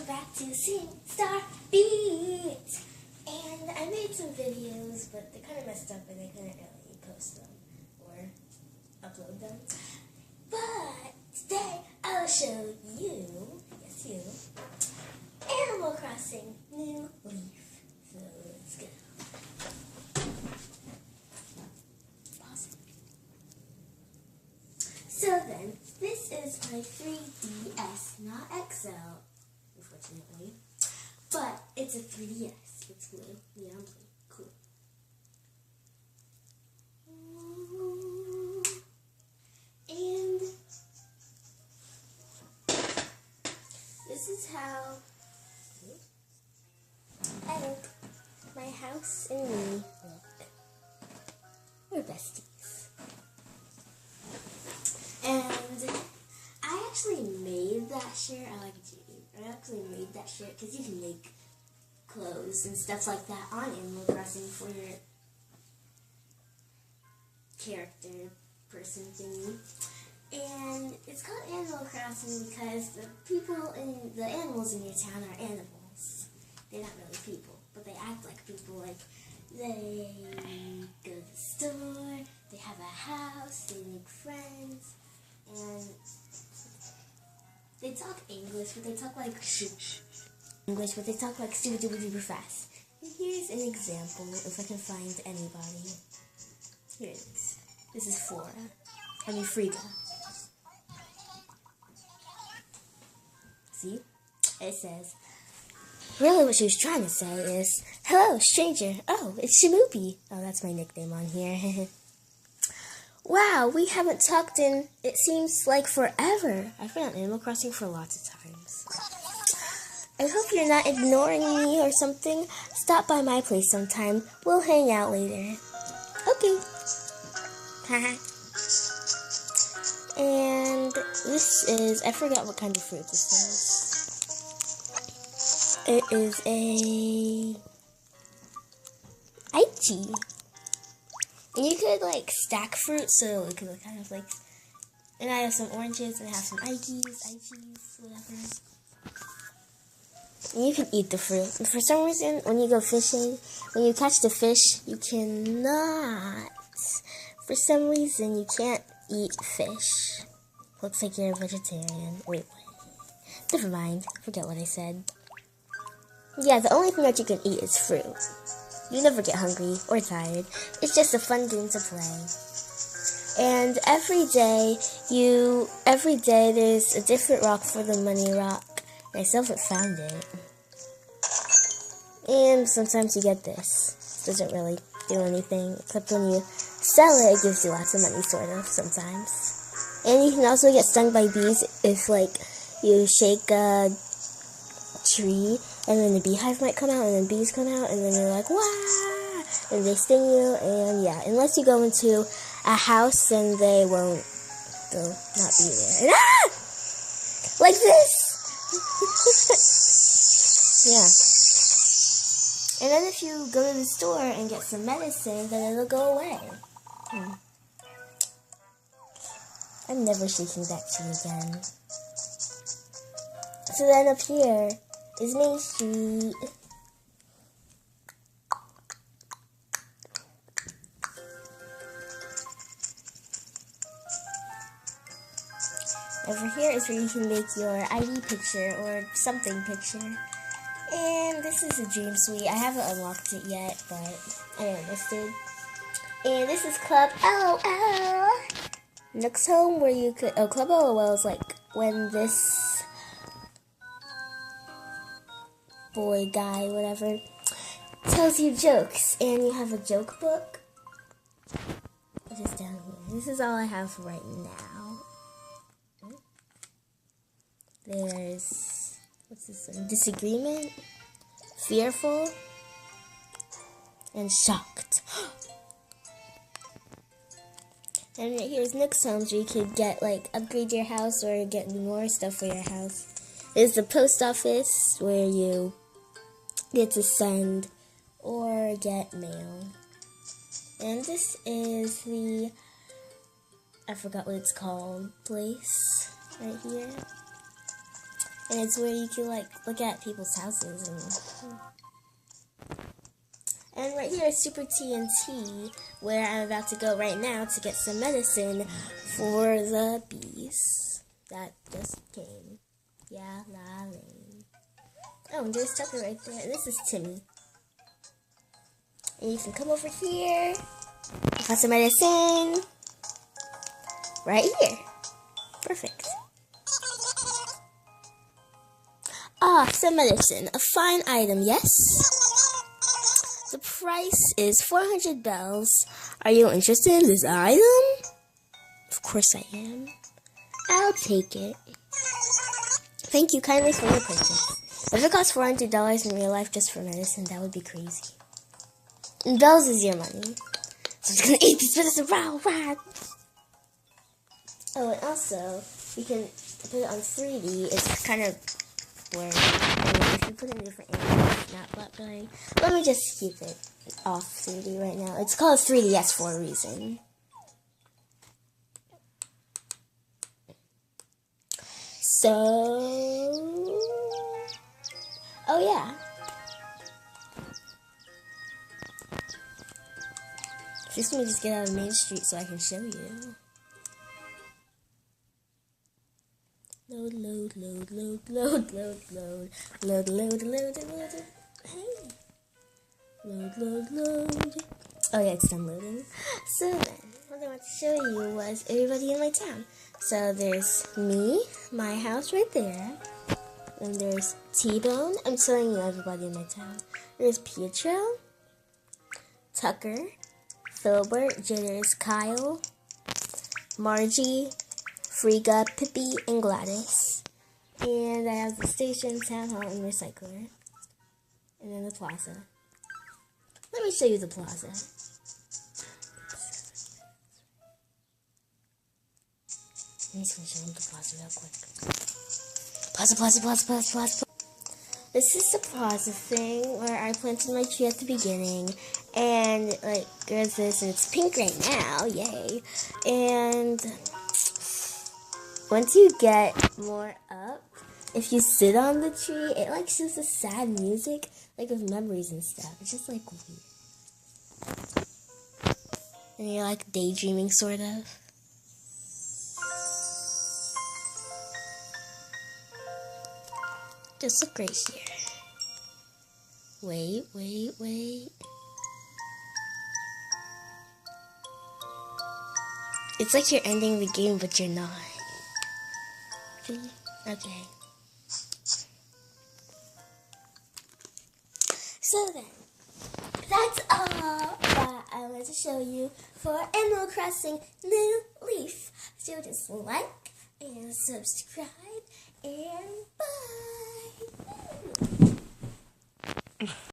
welcome back to SingStar Beats. And I made some videos, but they kind of messed up and I couldn't really post them or upload them. But today I'll show you, yes you, Animal Crossing New Leaf. So let's go. Pause it. So then, this is my 3DS, not XL, unfortunately, but it's a 3DS. It's blue. Yeah, I'm blue. Cool. And this is how I look. My house and me look. We're besties. And I actually made that shirt. I actually made that shirt because you can make clothes and stuff like that on Animal Crossing for your character person thingy. And it's called Animal Crossing because the people and the animals in your town are animals. They're not really people, but they act like people. Like they go to the store, they have a house, they make friends, and they talk English, but they talk like super duper fast. And here's an example, if I can find anybody. Here it is. This is Frida. See? It says, really what she was trying to say is, hello, stranger. Oh, it's Shimoopy. Oh, that's my nickname on here. Wow, we haven't talked in, it seems like forever. I've been on Animal Crossing for lots of times. I hope you're not ignoring me or something. Stop by my place sometime. We'll hang out later. Okay. Haha. And this is, I forgot what kind of fruit this is. It is a lychee. And you could like stack fruit, so it could kind of like, and I have some oranges and I have some ices, whatever. And you can eat the fruit. And for some reason, when you go fishing, when you catch the fish, you cannot. For some reason, you can't eat fish. Looks like you're a vegetarian. Wait, what? Never mind. Forget what I said. Yeah, the only thing that you can eat is fruit. You never get hungry or tired. It's just a fun game to play. And every day there's a different rock for the money rock. I still haven't found it. And sometimes you get this. It doesn't really do anything, except when you sell it, it gives you lots of money, sort of, sometimes. And you can also get stung by bees if, like, you shake a tree, and then the beehive might come out, and then bees come out, and then you're like, wah! And they sting you, and yeah, unless you go into a house, then they'll not be there. And, ah! Like this! Yeah. And then if you go to the store and get some medicine, then it'll go away. I'm never shaking that tree again. So then up here is Main Street. Over here is where you can make your ID picture or something picture. And this is a dream suite. I haven't unlocked it yet, but I enlisted. And this is Club LOL. Nook's home where you could... Oh, Club LOL is like when this boy, guy, whatever, tells you jokes. And you have a joke book. Which is down here. This is all I have right now. There's... What's this one? Disagreement, fearful, and shocked. And right here's Nook's Homes, where you could get, like, upgrade your house or get more stuff for your house. There's the post office, where you get to send or get mail. And this is the, I forgot what it's called, place, right here. And it's where you can like look at people's houses and right here is Super TNT, where I'm about to go right now to get some medicine for the bees that just came. Yeah, la lane. Oh, and there's Tucker right there. And this is Timmy. And you can come over here. Got some medicine. Right here. Perfect. Ah, some medicine. A fine item, yes? The price is 400 bells. Are you interested in this item? Of course I am. I'll take it. Thank you kindly for your purchase. If it costs $400 in real life just for medicine, that would be crazy. And bells is your money. So I'm just gonna eat this medicine. Wow, wow. Oh, and also, you can put it on 3D. It's kind of blurry. I mean, if you put it in different angles, it's not that blurry. Let me just keep it off 3D right now. It's called 3DS for a reason. So, oh yeah. Just let me just get out of Main Street so I can show you. Load, load, load, load, load, load, load, load, load, load, load. Hey. Load, load, load. Oh yeah, it's done loading. So then, what I want to show you was everybody in my town. So there's me, my house right there. And there's T-Bone. I'm showing you everybody in my town. There's Pietro, Tucker, Filbert, Jitters, Kyle, Margie, Friga, Pippi, and Gladys. And I have the station, town hall, and recycler. And then the plaza. Let me show you the plaza. I'm just going to show you the plaza real quick. Plaza, plaza, plaza, plaza, plaza. This is the plaza thing where I planted my tree at the beginning. And, like, there's this, and it's pink right now. Yay. And once you get more up, if you sit on the tree, it, like, shows the sad music, like, with memories and stuff. It's just, like, weird. And you're, like, daydreaming, sort of. Just look right here. Wait, wait, wait. It's like you're ending the game, but you're not. Okay. So then, that's all that I wanted to show you for Animal Crossing New Leaf. So just like and subscribe and